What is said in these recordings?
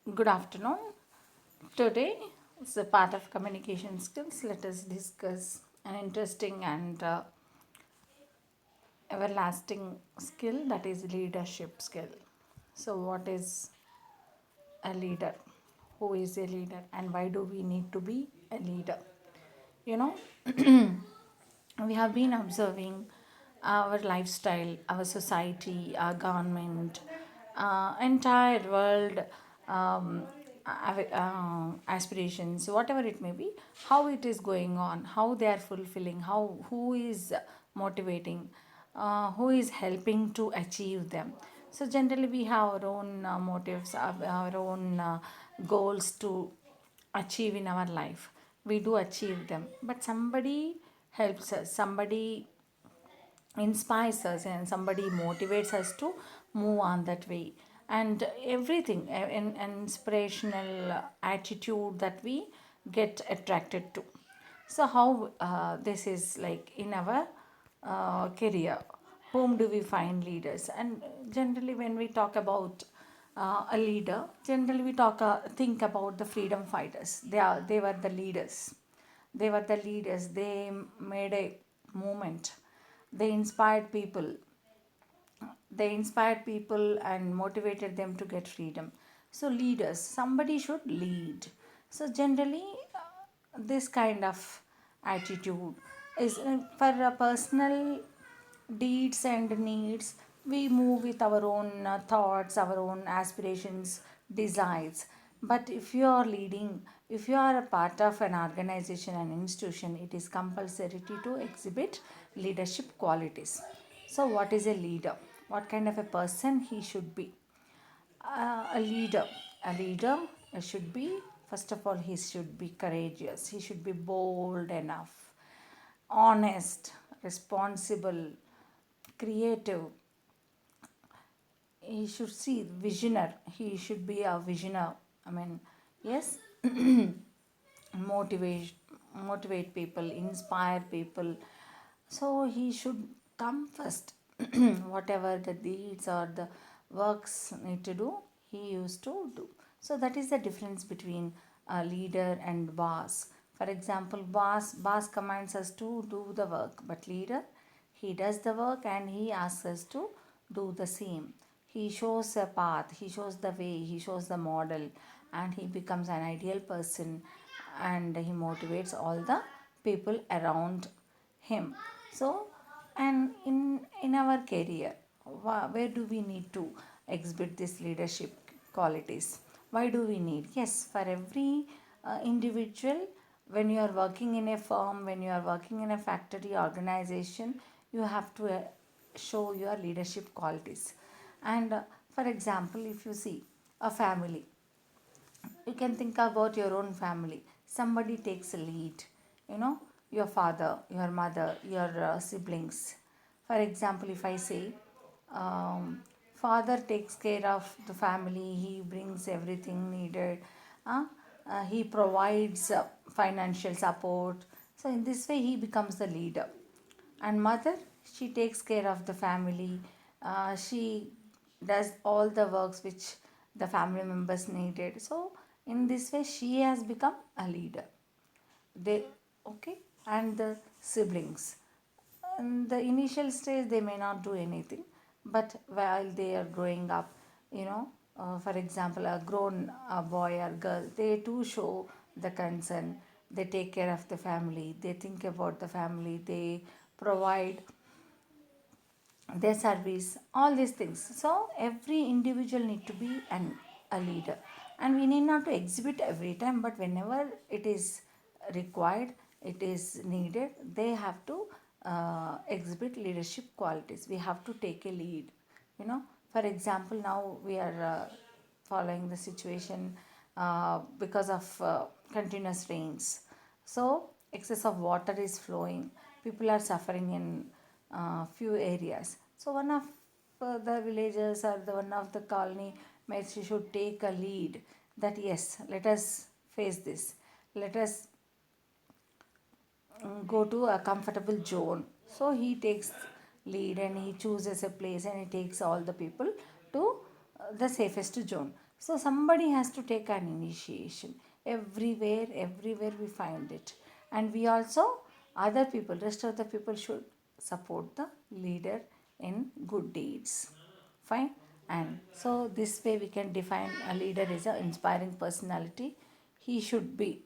Good afternoon. Today is a part of communication skills. Let us discuss an interesting and everlasting skill, that is leadership skill. So, what is a leader? Who is a leader, and why do we need to be a leader? You know, we have been observing our lifestyle, our society, our government, entire world, aspirations, whatever it may be, how it is going on, how they are fulfilling, how who is motivating, who is helping to achieve them. So generally, we have our own motives, our own goals to achieve in our life. We do achieve them, but somebody helps us, somebody inspires us, and somebody motivates us to move on that way. And everything, an inspirational attitude that we get attracted to. So how this is like in our career, whom do we find leaders? And generally when we talk about a leader, generally we think about the freedom fighters. They were the leaders. They made a movement. They inspired people. They inspired people and motivated them to get freedom. So leaders, somebody should lead. So generally this kind of attitude is for personal deeds and needs. We move with our own thoughts, our own aspirations, desires. But if you are leading, if you are a part of an organization, an institution, it is compulsory to exhibit leadership qualities. So what is a leader? What kind of a person he should be? A leader should be, first of all, he should be courageous, he should be bold enough, honest, responsible, creative. He should see visioner, he should be a visioner. I mean, yes. Motivate people, inspire people. So he should come first. Whatever the deeds or the works need to do, he used to do. So that is the difference between a leader and boss. For example, boss commands us to do the work, but leader, he does the work and he asks us to do the same. He shows a path, he shows the way, he shows the model, and he becomes an ideal person, and he motivates all the people around him. So, and in our career, where do we need to exhibit this leadership qualities? Why do we need? Yes, for every individual, when you are working in a firm, when you are working in a factory organization, you have to show your leadership qualities. And for example, if you see a family, you can think about your own family. Somebody takes a lead, you know, your father, your mother, your siblings. For example, if I say, father takes care of the family, he brings everything needed, uh, he provides financial support. So in this way he becomes the leader. And mother, she takes care of the family, she does all the works which the family members needed. So in this way she has become a leader. They, okay. And the siblings, in the initial stage they may not do anything, but while they are growing up, you know, for example, a grown boy or girl, they too show the concern. They take care of the family, they think about the family, they provide their service, all these things. So every individual need to be a leader, and we need not to exhibit every time, but whenever it is required, it is needed, they have to exhibit leadership qualities. We have to take a lead, you know. For example, now we are following the situation because of continuous rains. So excess of water is flowing, people are suffering in few areas. So one of the villagers or the one of the colony mates should take a lead, that yes, let us face this, let us go to a comfortable zone. So he takes lead and he chooses a place and he takes all the people to the safest zone. So somebody has to take an initiation. Everywhere we find it. And we also, other people, rest of the people should support the leader in good deeds. Fine. And so this way we can define a leader as an inspiring personality. He should be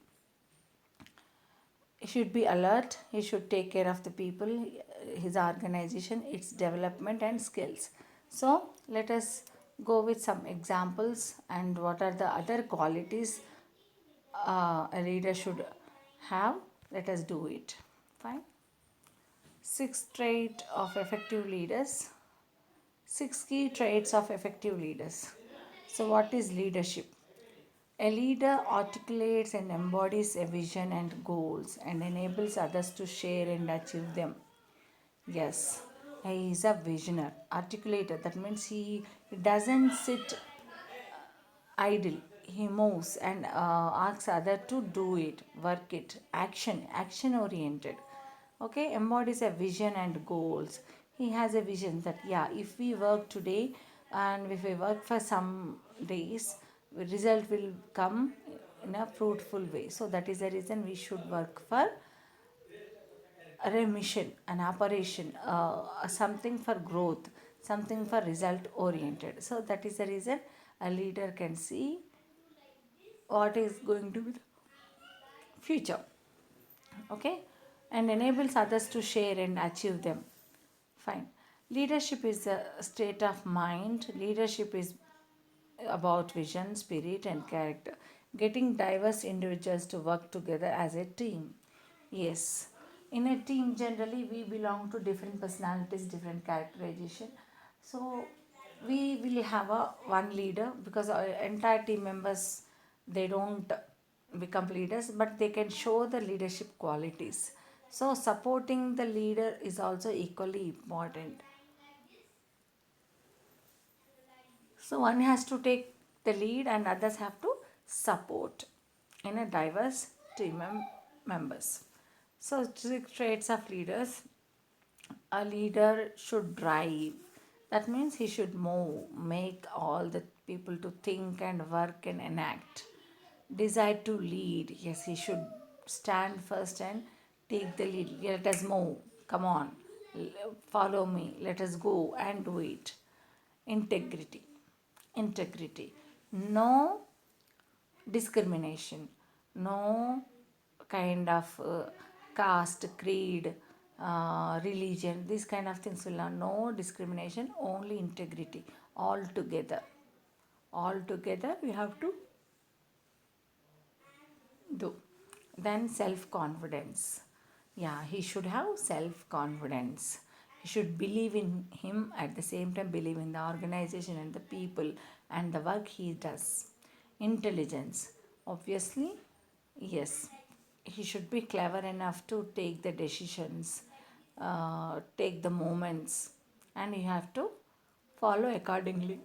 he should be alert. He should take care of the people, his organization, its development and skills. So let us go with some examples and what are the other qualities a leader should have. Let us do it. Fine. Six trait of effective leaders. Six key traits of effective leaders. So what is leadership? A leader articulates and embodies a vision and goals and enables others to share and achieve them. Yes, he is a visionary, articulator. That means he doesn't sit idle. He moves and asks other to do it, work it, action oriented. Okay, embodies a vision and goals. He has a vision that yeah, if we work today and if we work for some days, result will come in a fruitful way. So that is the reason we should work for a mission, an operation, something for growth, something for result oriented. So that is the reason a leader can see what is going to be the future. Okay, and enables others to share and achieve them. Fine. Leadership is a state of mind. Leadership is about vision, spirit, and character. Getting diverse individuals to work together as a team. Yes. In a team, generally, we belong to different personalities, different characterization. So, we will have a one leader because our entire team members they don't become leaders, but they can show the leadership qualities. So, supporting the leader is also equally important. So one has to take the lead and others have to support in a diverse team members. So six traits of leaders. A leader should drive. That means he should move, make all the people to think and work and enact. Desire to lead. Yes, he should stand first and take the lead. Let us move. Come on. Follow me. Let us go and do it. Integrity, no discrimination, no kind of caste, creed, religion, these kind of things will not, no discrimination, only integrity. All together we have to do. Then self confidence. Yeah, he should have self confidence. He should believe in him, at the same time believe in the organization and the people and the work he does. Intelligence. Obviously, yes, he should be clever enough to take the decisions, take the moments, and you have to follow accordingly.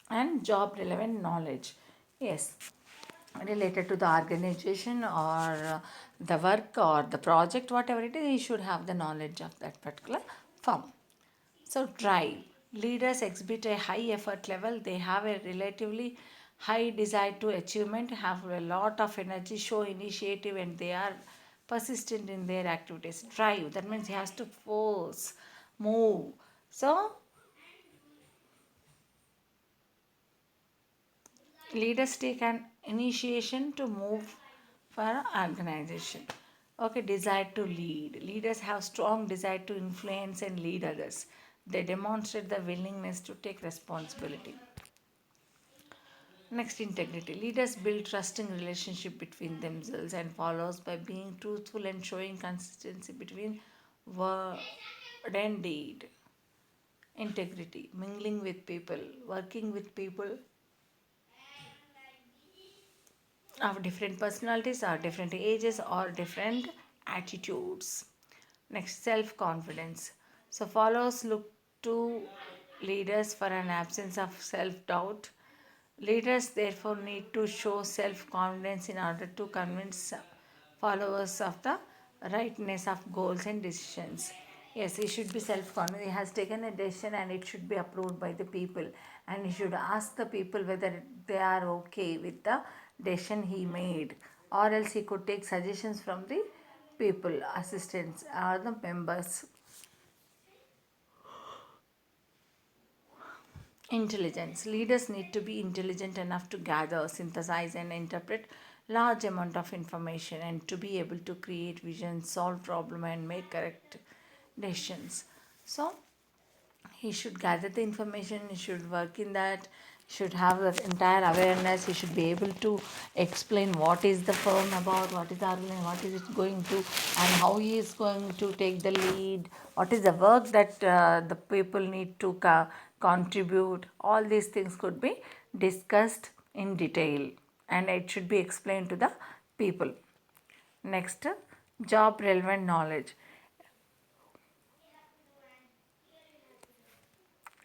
And job relevant knowledge. Yes, related to the organization or the work or the project, whatever it is, he should have the knowledge of that particular firm. So, drive. Leaders exhibit a high effort level, they have a relatively high desire to achievement, have a lot of energy, show initiative, and they are persistent in their activities. Drive, that means he has to force, move. So, leaders take an initiation to move for an organization. Okay, desire to lead. Leaders have strong desire to influence and lead others. They demonstrate the willingness to take responsibility. Next, integrity. Leaders build trusting relationship between themselves and followers by being truthful and showing consistency between word and deed. Integrity. Mingling with people, working with people of different personalities or different ages or different attitudes. Next, self confidence. So, followers look to leaders for an absence of self doubt. Leaders therefore need to show self confidence in order to convince followers of the rightness of goals and decisions. Yes, he should be self-confident. He has taken a decision and it should be approved by the people. And he should ask the people whether they are okay with the decision he made. Or else he could take suggestions from the people, assistants, or the members. Intelligence. Leaders need to be intelligent enough to gather, synthesize, and interpret large amount of information and to be able to create vision, solve problem, and make correct decisions. So he should gather the information, he should work in that, should have the entire awareness, he should be able to explain what is the firm about, what is the organization, what is it going to, and how he is going to take the lead, what is the work that the people need to contribute. All these things could be discussed in detail and it should be explained to the people. Next, job relevant knowledge.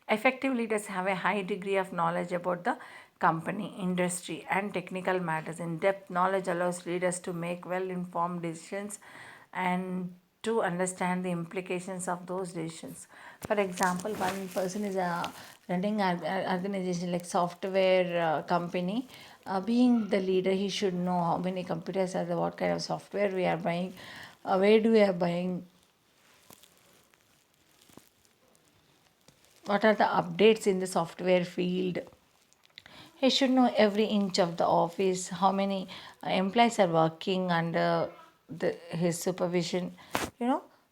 Effective leaders have a high degree of knowledge about the company, industry, and technical matters. In depth knowledge allows leaders to make well informed decisions and to understand the implications of those decisions. For example, one person is running an organization like software company. Being the leader, he should know how many computers are there, what kind of software we are buying, where do we are buying, what are the updates in the software field. He should know every inch of the office, how many employees are working under his supervision.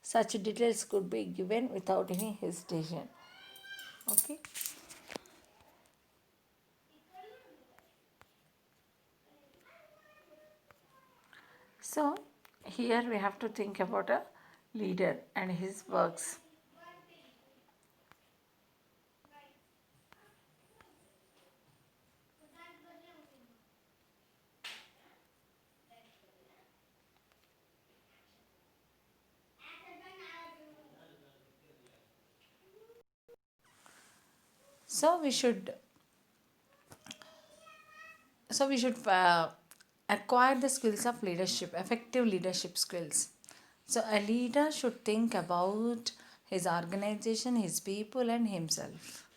Such details could be given without any hesitation. Okay. So, here we have to think about a leader and his works. So, we should acquire the skills of leadership, effective leadership skills. So a leader should think about his organization, his people, and himself.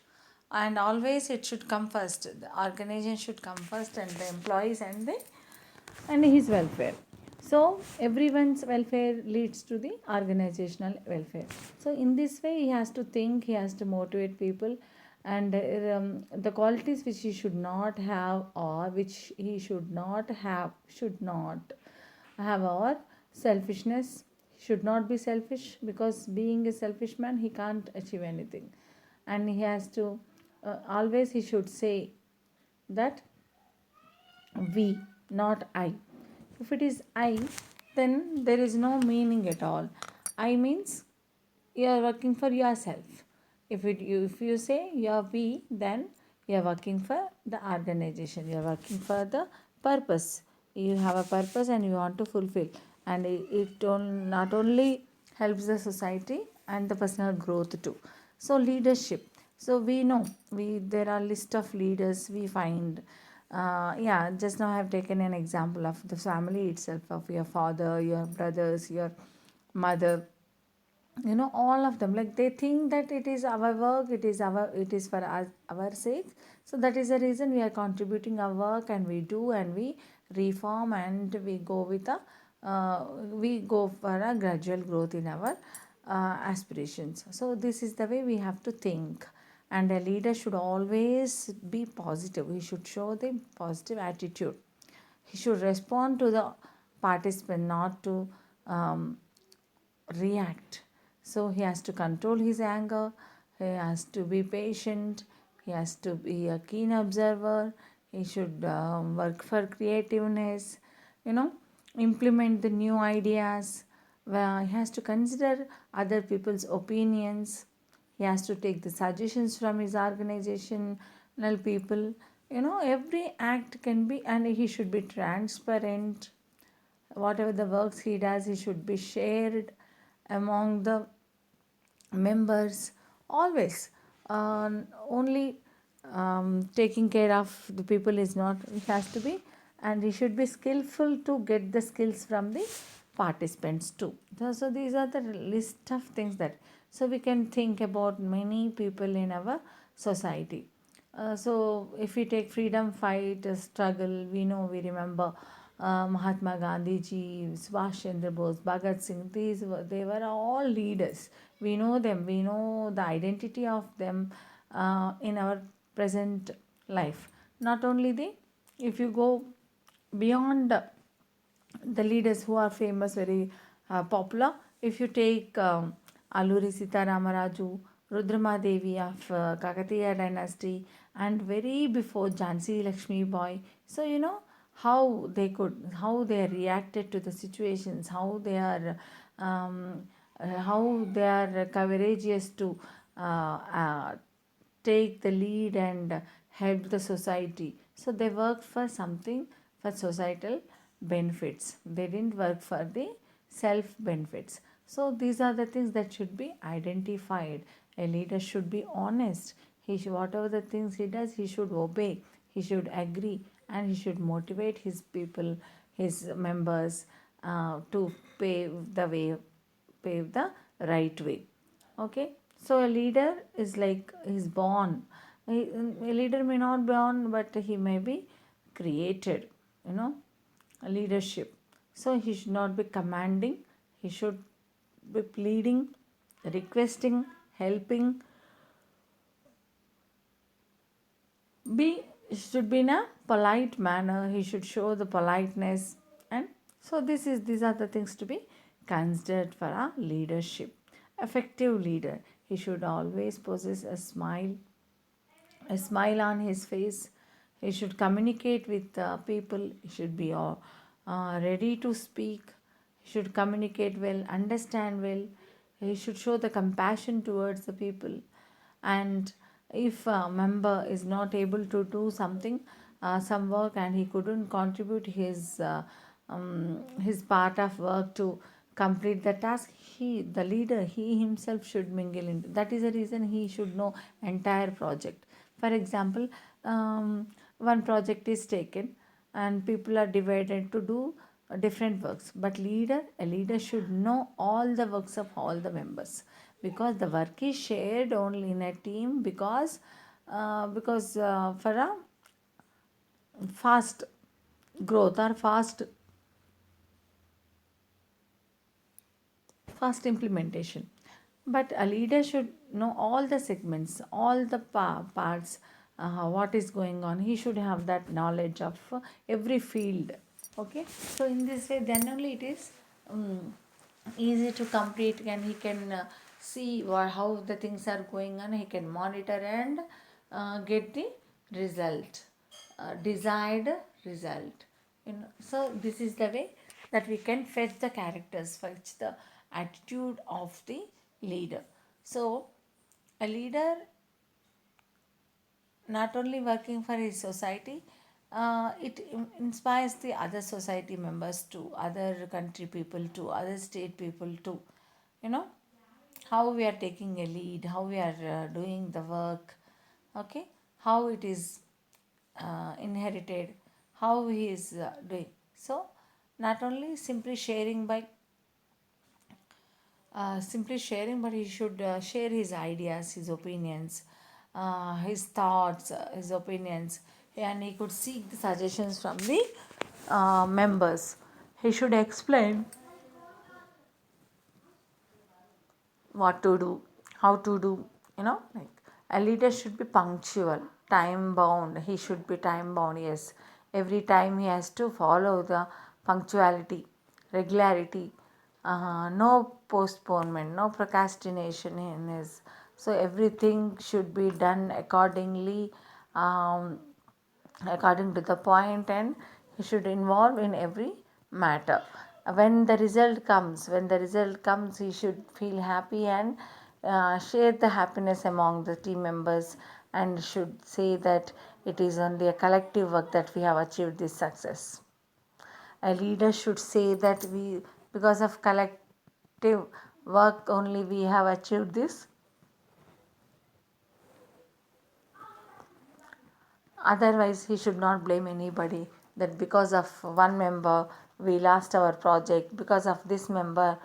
And always it should come first. The organization should come first, and the employees and his welfare. So everyone's welfare leads to the organizational welfare. So in this way, he has to think, he has to motivate people, and the qualities which he should not have or which he should not have or selfishness. He should not be selfish, because being a selfish man, he can't achieve anything, and he has to always he should say that we, not I. If it is I, then there is no meaning at all. I means you are working for yourself. If you say you are we, then you are working for the organization. You are working for the purpose. You have a purpose and you want to fulfill, and not only helps the society and the personal growth too. So leadership. So we know we there are list of leaders we find. Yeah, just now I have taken an example of the family itself, of your father, your brothers, your mother, all of them, like they think that it is our work, it is for us, our sake. So that is the reason we are contributing our work, and we do, and we reform, and we go for a gradual growth in our aspirations. So this is the way we have to think, and a leader should always be positive. He should show the positive attitude. He should respond to the participant, not to react. So he has to control his anger, he has to be patient, he has to be a keen observer, he should work for creativeness, you know, implement the new ideas, where he has to consider other people's opinions, he has to take the suggestions from his organizational people. Every act can be, and he should be transparent. Whatever the works he does, he should be shared among the members. Always only taking care of the people is not, it has to be, and he should be skillful to get the skills from the participants too. So these are the list of things that, so we can think about many people in our society. So if we take freedom fight struggle, we know, we remember Mahatma Gandhi ji, Subhash Chandra Bose, Bhagat Singh. They were all leaders. We know them. We know the identity of them in our present life. Not only the, if you go beyond the leaders who are famous, very popular. If you take Alluri Sita Ramaraju, Rudrama Devi of Kakatiya dynasty, and very before Jhansi Lakshmi Bai. So you know how they reacted to the situations, how they are courageous to take the lead and help the society. So they worked for something, for societal benefits. They didn't work for the self benefits. So these are the things that should be identified. A leader should be honest. Whatever the things he does, he should obey. He should agree, and he should motivate his people, his members, to pave the right way. Okay, so a leader is like he's born. A leader may not be born, but he may be created. You know, a leadership. So he should not be commanding. He should be pleading, requesting, helping. Be should be in a polite manner. He should show the politeness, and so these are the things to be considered for a leadership. Effective leader. He should always possess a smile on his face. He should communicate with people. He should be ready to speak. He should communicate well, understand well. He should show the compassion towards the people. And if a member is not able to do something, some work, and he couldn't contribute his part of work to complete the task, the leader, he himself should mingle in. That is the reason he should know entire project. For example, one project is taken and people are divided to do different works, but a leader should know all the works of all the members, because the work is shared only in a team, because for a fast growth or fast implementation. But a leader should know all the segments, all the parts, what is going on. He should have that knowledge of every field. Okay, so in this way, then only it is easy to complete, and he can see how the things are going on. He can monitor and get the result, desired result. So this is the way that we can fetch the characters, fetch the attitude of the leader. So a leader not only working for his society, it inspires the other society members too, other country people too, other state people too. You know, how we are taking a lead, how we are doing the work, okay, how it is inherited, how he is doing. So, not only simply sharing, but he should share his ideas, his opinions, his thoughts, his opinions, and he could seek the suggestions from the members. He should explain what to do, how to do, like a leader should be punctual, time bound. He should be time bound, yes. Every time he has to follow the punctuality, regularity, no postponement, no procrastination in his. So everything should be done accordingly, um, according to the point, and he should involve in every matter. When the result comes, he should feel happy and share the happiness among the team members, and should say that it is only a collective work that we have achieved this success. A leader should say that because of collective work only we have achieved this. Otherwise, he should not blame anybody that because of one member we lost our project because of this member,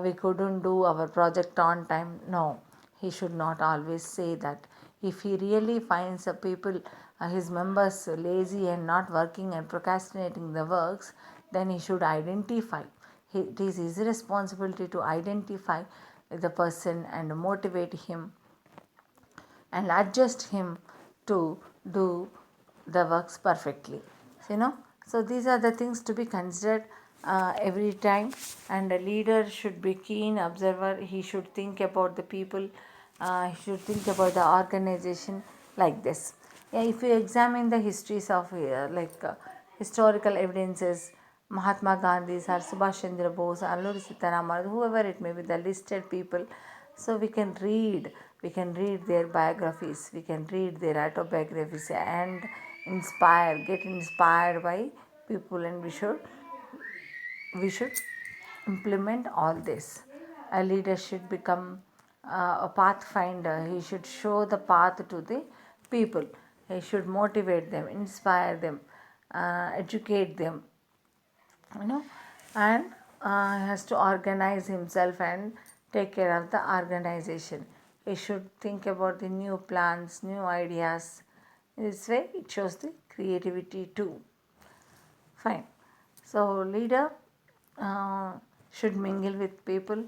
we couldn't do our project on time. No, he should not always say that. If he really finds people, his members lazy and not working and procrastinating the works, then he should identify. It is his responsibility to identify the person and motivate him and adjust him to do the works perfectly. So these are the things to be considered every time. And a leader should be keen observer. He should think about the people. He should think about the organization like this. Yeah, if you examine the histories of historical evidences, Mahatma Gandhi, or Subhash Chandra Bose, Alluri Sitaramar, whoever it may be, the listed people. So we can read their biographies, we can read their autobiographies and get inspired by people, and we should implement all this. A leader should become a pathfinder. He should show the path to the people. He should motivate them, inspire them, educate them, you know and has to organize himself and take care of the organization. He should think about the new plans, new ideas. This way it shows the creativity too. Fine. So leader uh, should mingle with people.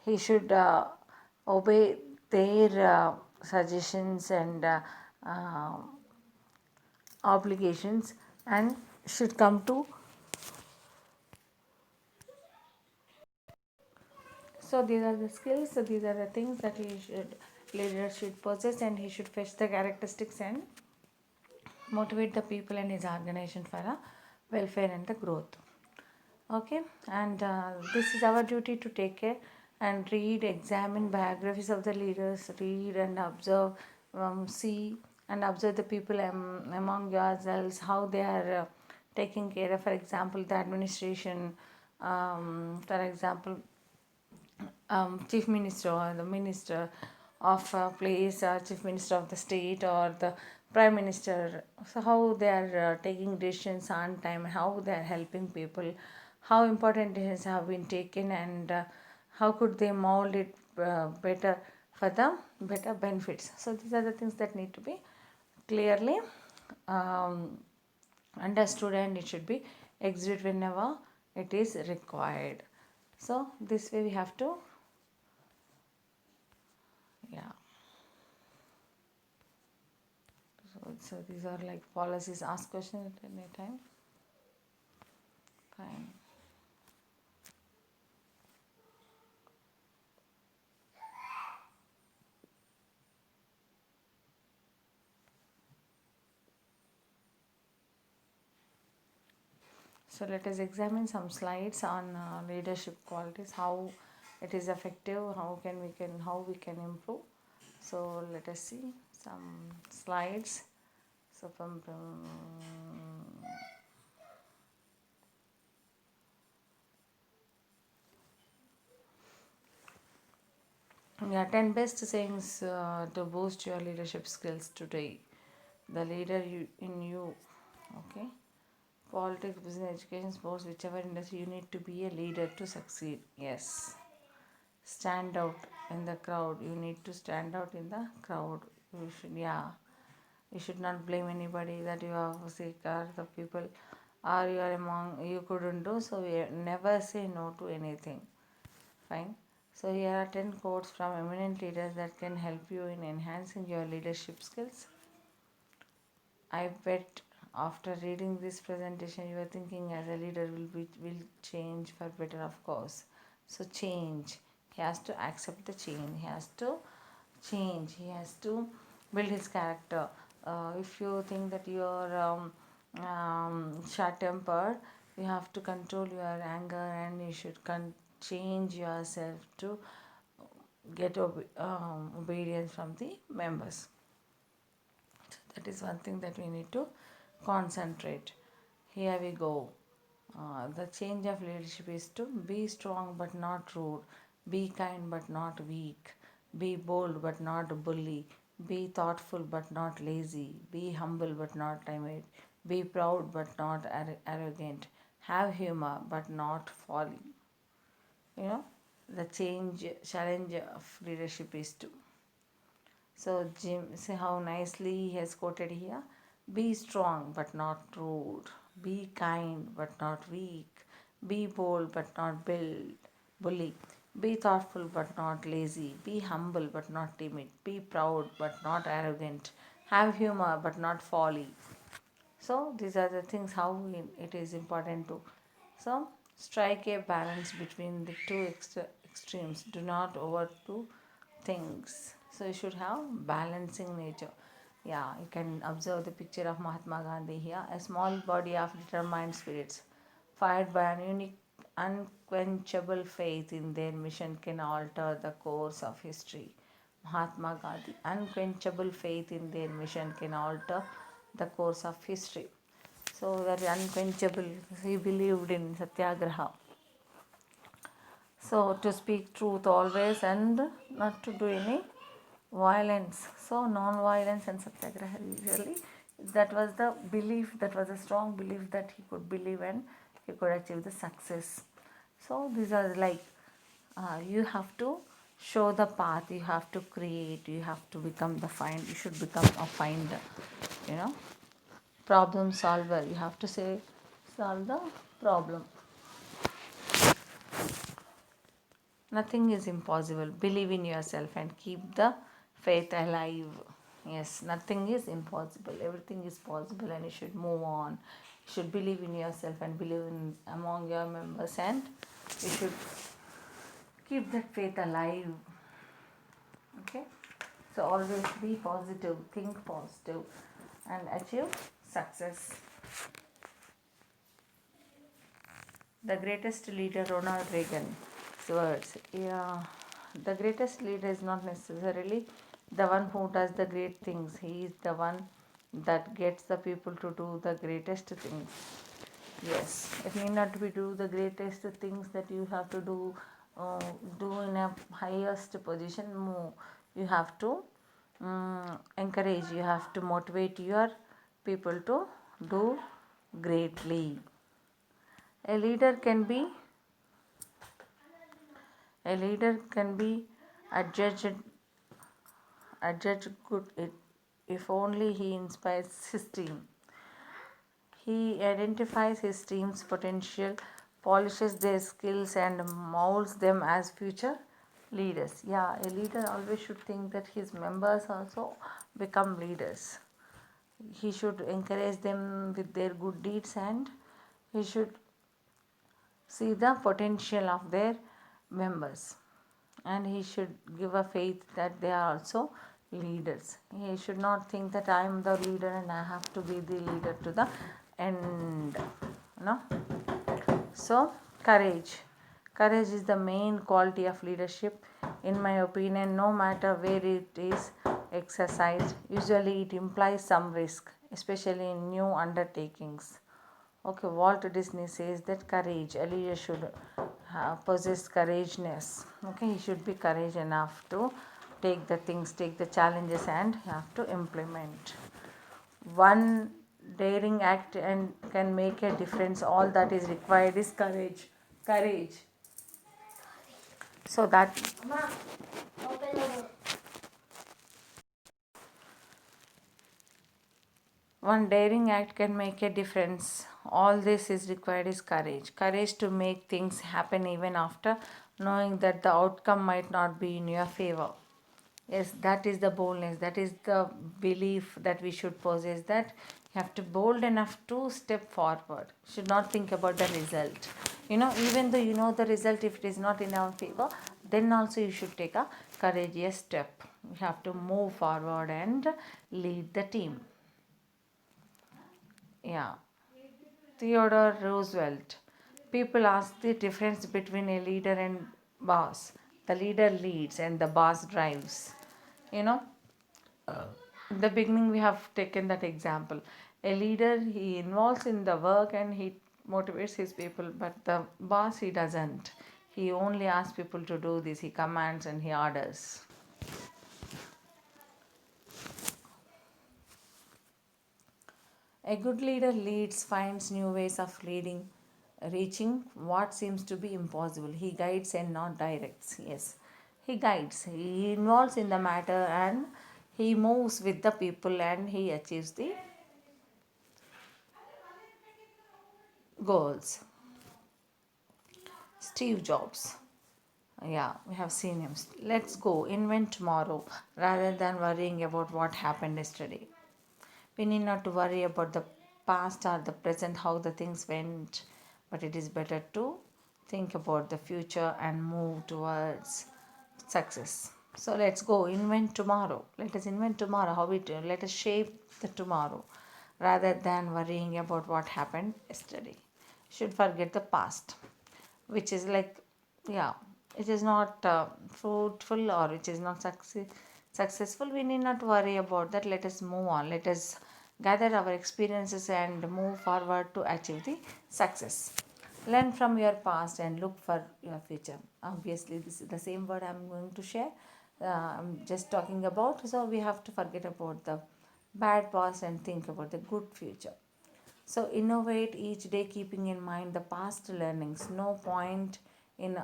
He should obey their suggestions and uh, obligations, and should come to. So these are the skills. So these are the things that leader should possess, and he should fetch the characteristics and motivate the people and his organization for a welfare and the growth. Okay, and this is our duty to take care and read, examine biographies of the leaders, read and observe, see and observe the people among yourselves, how they are taking care of, for example, the administration, for example, chief minister or the minister of a place, or chief minister of the state or the prime minister. So how they are taking decisions on time, how they are helping people, how important decisions have been taken, and how could they mold it better for the better benefits. So these are the things that need to be clearly um, understood, and it should be executed whenever it is required. So this way we have to, yeah. So these are like policies. Ask questions at any time. Fine. So let us examine some slides on leadership qualities. How it is effective. How we can improve. So let us see some slides. So yeah, 10 best sayings to boost your leadership skills today. The leader in you. Okay. Politics, business, education, sports, whichever industry, you need to be a leader to succeed. Yes. Stand out in the crowd. You need to stand out in the crowd. You should, yeah. You should not blame anybody that you are sick or the people or you are among you couldn't do. So we never say no to anything. Fine. So here are 10 quotes from eminent leaders that can help you in enhancing your leadership skills. I bet after reading this presentation, your thinking as a leader will change for better, of course. So change. He has to accept the change. He has to change. He has to build his character. If you think that you're short tempered, you have to control your anger, and you should change yourself to get obedience from the members. So that is one thing that we need to concentrate. Here we go. The change of leadership is to be strong but not rude, be kind but not weak, be bold but not bully, be thoughtful but not lazy, be humble but not timid, be proud but not arrogant, have humor but not folly. You know, the challenge of leadership is to. So Jim, see how nicely he has quoted here. Be strong but not rude. Be kind but not weak. Be bold but not bully. Be thoughtful but not lazy. Be humble but not timid. Be proud but not arrogant. Have humor but not folly. So these are the things how it is important to. So strike a balance between the two extremes. Do not overdo things. So you should have balancing nature. Yeah, you can observe the picture of Mahatma Gandhi here. A small body of determined spirits, fired by an unique, unquenchable faith in their mission, can alter the course of history. Mahatma Gandhi, unquenchable faith in their mission can alter the course of history. So that unquenchable, he believed in Satyagraha. So to speak truth always and not to do any violence. So non-violence and Satyagraha usually, that was the belief, that was a strong belief that he could believe and he could achieve the success. So these are like you have to show the path, you have to create, you have to become the find, you should become a finder, you know, problem solver. You have to say solve the problem. Nothing is impossible. Believe in yourself and keep the faith alive. Yes, nothing is impossible. Everything is possible and you should move on. You should believe in yourself and believe in among your members, and you should keep that faith alive. Okay? So always be positive, think positive and achieve success. The greatest leader, Ronald Reagan. Words. Yeah, the greatest leader is not necessarily the one who does the great things. He is the one that gets the people to do the greatest things. Yes, it need not be do the greatest things that you have to uh, do in a highest position. No, you have to encourage. You have to motivate your people to do greatly. A leader can be A leader can be adjudged good if only he inspires his team. He identifies his team's potential, polishes their skills, and molds them as future leaders. Yeah, a leader always should think that his members also become leaders. He should encourage them with their good deeds, and he should see the potential of their members, and he should give a faith that they are also leaders. He should not think that I am the leader and I have to be the leader to the end. No. So courage is the main quality of leadership, in my opinion. No matter where it is exercised, usually it implies some risk, especially in new undertakings. Okay, Walt Disney says that courage, a leader should possess courageousness. Okay, he should be courage enough to take the things, take the challenges, and have to implement. One daring act and can make a difference. All that is required is courage. Courage. So that one daring act can make a difference. All this is required is courage. Courage to make things happen even after knowing that the outcome might not be in your favor. Yes, that is the boldness. That is the belief that we should possess. That you have to bold enough to step forward. Should not think about the result. Even though you know the result, if it is not in our favor, then also you should take a courageous step. You have to move forward and lead the team. Yeah. Theodore Roosevelt. People ask the difference between a leader and boss. The leader leads and the boss drives. You know, in the beginning we have taken that example. A leader, he involves in the work and he motivates his people, but the boss, he doesn't. He only asks people to do this. He commands and he orders. A good leader leads, finds new ways of leading, reaching what seems to be impossible. He guides and not directs. Yes, he guides. He involves in the matter and he moves with the people and he achieves the goals. Steve Jobs. Yeah, we have seen him. Let's go, invent tomorrow rather than worrying about what happened yesterday. We need not to worry about the past or the present, how the things went, but it is better to think about the future and move towards success. So let's go, invent tomorrow. Let us invent tomorrow, how it, let us shape the tomorrow rather than worrying about what happened yesterday. Should forget the past, which is like, yeah, it is not fruitful or it is not successful. We need not worry about that. Let us move on. Let us gather our experiences and move forward to achieve the success. Learn from your past and look for your future. Obviously this is the same word I'm going to share. I'm just talking about, so we have to forget about the bad past and think about the good future. So innovate each day, keeping in mind the past learnings. No point in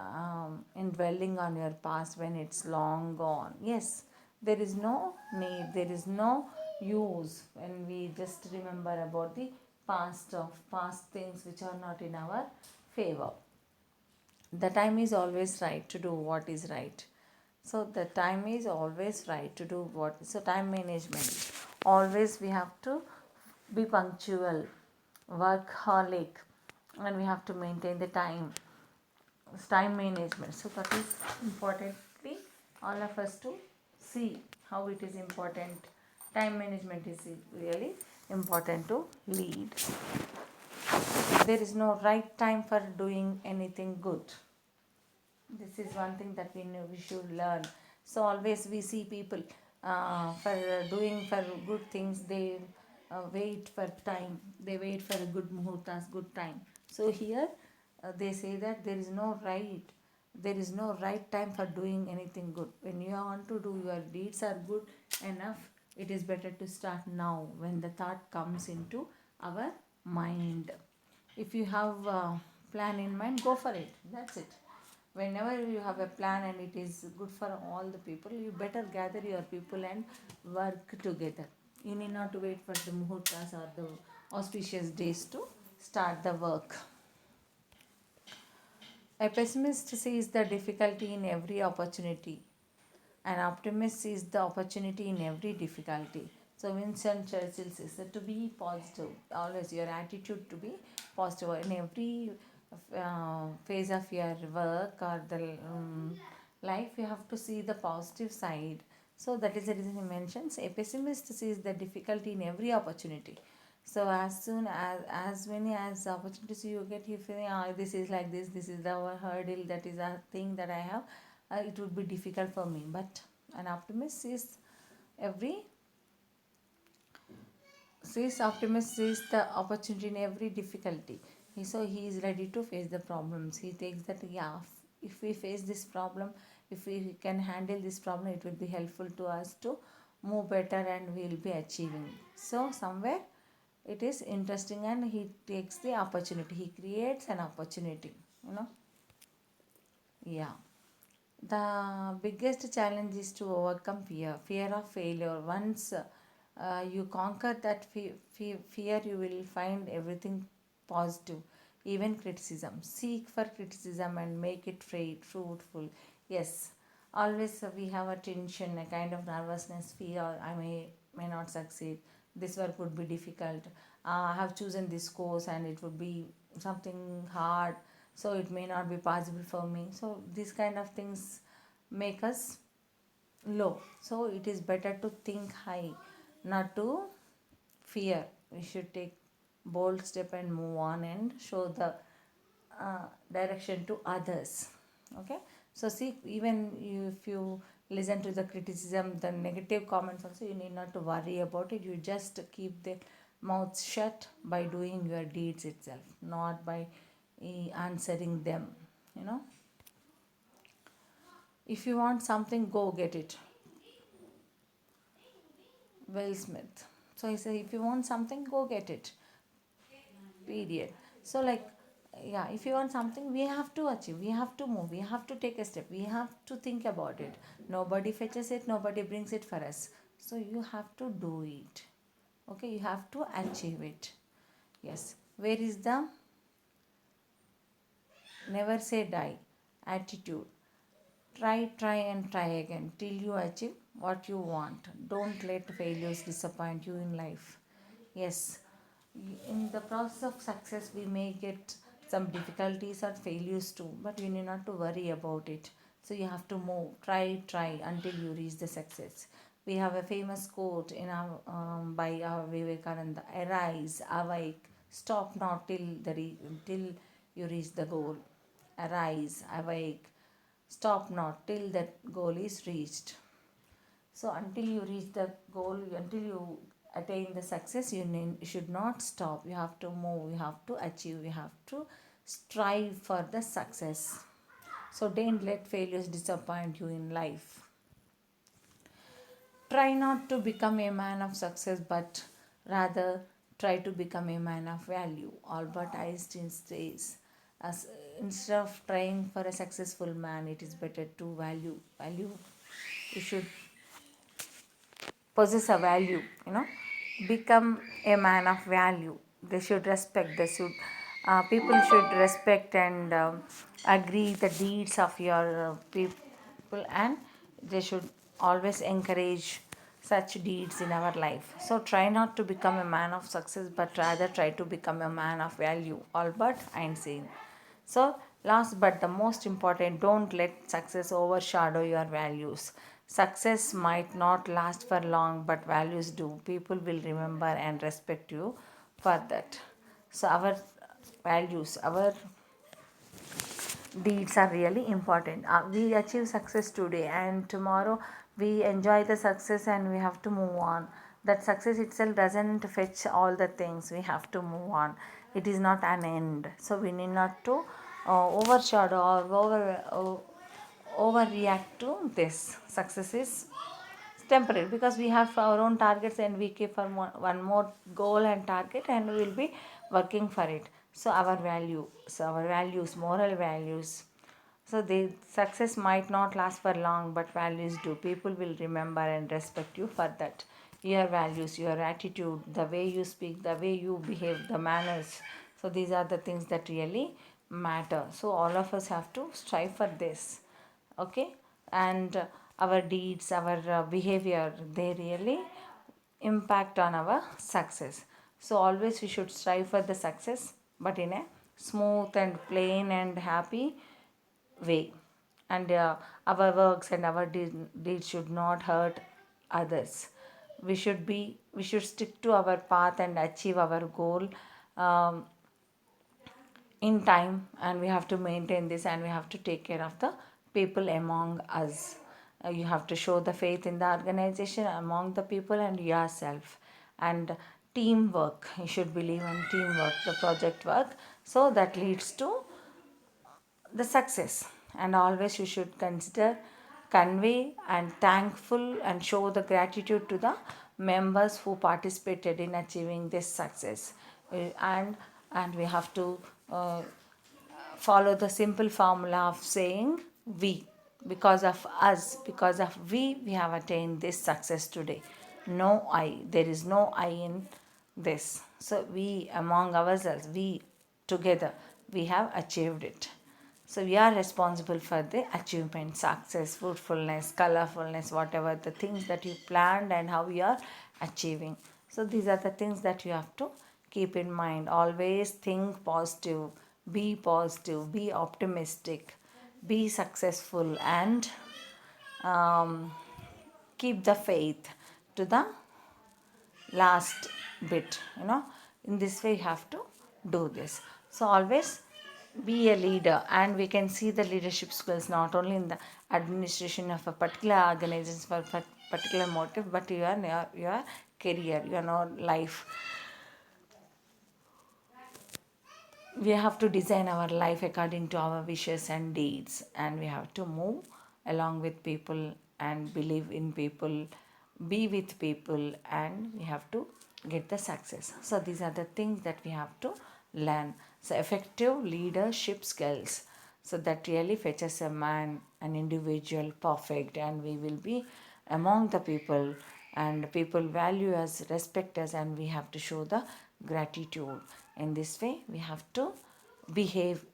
dwelling on your past when it's long gone. Yes, there is no need. There is no use when we just remember about the past things which are not in our favor. The time is always right to do what is right. So the time is always right to do what. So time management. Always we have to be punctual, workaholic, and we have to maintain the time. It's time management. So that is importantly all of us to see how it is important. Time management is really important to lead. There is no right time for doing anything good. This is one thing that we should learn. So always we see people for doing for good things, they wait for time, they wait for a good muhurtas, good time. So here they say that there is no right time for doing anything good. When you want to do your deeds are good enough, it is better to start now when the thought comes into our mind. If you have a plan in mind, go for it. That's it. Whenever you have a plan and it is good for all the people, you better gather your people and work together. You need not to wait for the muhurtas or the auspicious days to start the work. A pessimist sees the difficulty in every opportunity. An optimist sees the opportunity in every difficulty. So Winston Churchill says that to be positive, always your attitude to be positive in every phase of your work or the life. You have to see the positive side. So that is the reason he mentions a pessimist sees the difficulty in every opportunity. So as soon as many as opportunities you get, you feel this is like this is the hurdle, that is a thing that I have, it would be difficult for me. But an optimist every sees the opportunity in every difficulty. So he is ready to face the problems. He takes that, yeah, if we face this problem, if we can handle this problem, it will be helpful to us to move better and we will be achieving. So somewhere it is interesting and he takes the opportunity. He creates an opportunity, you know. Yeah. The biggest challenge is to overcome fear of failure. Once you conquer that fear, you will find everything positive, even criticism. Seek for criticism and make it fruitful. Yes, always we have a tension, a kind of nervousness, fear. I may not succeed. This work would be difficult. I have chosen this course and it would be something hard, so it may not be possible for me. So these kind of things make us low. So it is better to think high, not to fear. We should take bold step and move on and show the direction to others. Okay, so see, even if you listen to the criticism, the negative comments also, you need not to worry about it. You just keep the mouth shut by doing your deeds itself, not by answering them, you know. If you want something, go get it. Will Smith. So he said, if you want something, go get it. Period. So like yeah, if you want something, we have to achieve, we have to move, we have to take a step, we have to think about it. Nobody fetches it, nobody brings it for us, so you have to do it. Okay, you have to achieve it. Yes, where is the never say die attitude? Try and try again till you achieve what you want. Don't let failures disappoint you in life. Yes, in the process of success, we may get some difficulties or failures too, but you need not to worry about it. So you have to move, try until you reach the success. We have a famous quote in our by our Vivekananda: "Arise, awake, stop not till you reach the goal." Arise, awake, stop not till that goal is reached. So until you reach the goal, until you attain the success, you should not stop. You have to move, you have to achieve, you have to strive for the success. So don't let failures disappoint you in life. Try not to become a man of success, but rather try to become a man of value. Albert Einstein says, as instead of trying for a successful man, it is better to value. You should possess a value, become a man of value. They should respect, people should respect and agree the deeds of your people, and they should always encourage such deeds in our life. So try not to become a man of success, but rather try to become a man of value. Albert Einstein. So, last but the most important, don't let success overshadow your values. Success might not last for long, but values do. People will remember and respect you for that. So, our values, our deeds are really important. We achieve success today, and tomorrow we enjoy the success and we have to move on. That success itself doesn't fetch all the things, we have to move on. It is not an end, so we need not to overshadow or overreact to this. Success is temporary because we have our own targets and we keep one more goal and target, and we will be working for it. So our values, moral values, so the success might not last for long, but values do. People will remember and respect you for that. Your values, your attitude, the way you speak, the way you behave, the manners, so these are the things that really matter. So all of us have to strive for this. Okay, and our deeds, our behavior, they really impact on our success. So always we should strive for the success, but in a smooth and plain and happy way. And our works and our deeds should not hurt others. We should stick to our path and achieve our goal um, in time, and we have to maintain this, and we have to take care of the people among us. You have to show the faith in the organization among the people and yourself. And teamwork, you should believe in teamwork, the project work, so that leads to the success. And always you should convey and thankful and show the gratitude to the members who participated in achieving this success. And we have to follow the simple formula of saying we. Because of us, because of we have attained this success today. No I, there is no I in this. So we among ourselves, we together, we have achieved it. So we are responsible for the achievement, success, fruitfulness, colorfulness, whatever the things that you planned and how you are achieving. So these are the things that you have to keep in mind. Always think positive, be optimistic, be successful, and um, keep the faith to the last bit. In this way you have to do this. So always be a leader, and we can see the leadership skills not only in the administration of a particular organization for a particular motive, but your career, your life. We have to design our life according to our wishes and deeds, and we have to move along with people and believe in people, be with people, and we have to get the success. So these are the things that we have to learn. So effective leadership skills. So that really fetches a man, an individual perfect, and we will be among the people, and people value us, respect us, and we have to show the gratitude. In this way, we have to behave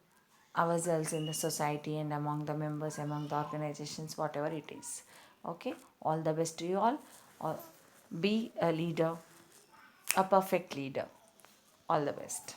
ourselves in the society and among the members, among the organizations, whatever it is. Okay, all the best to you all. Be a leader, a perfect leader. All the best.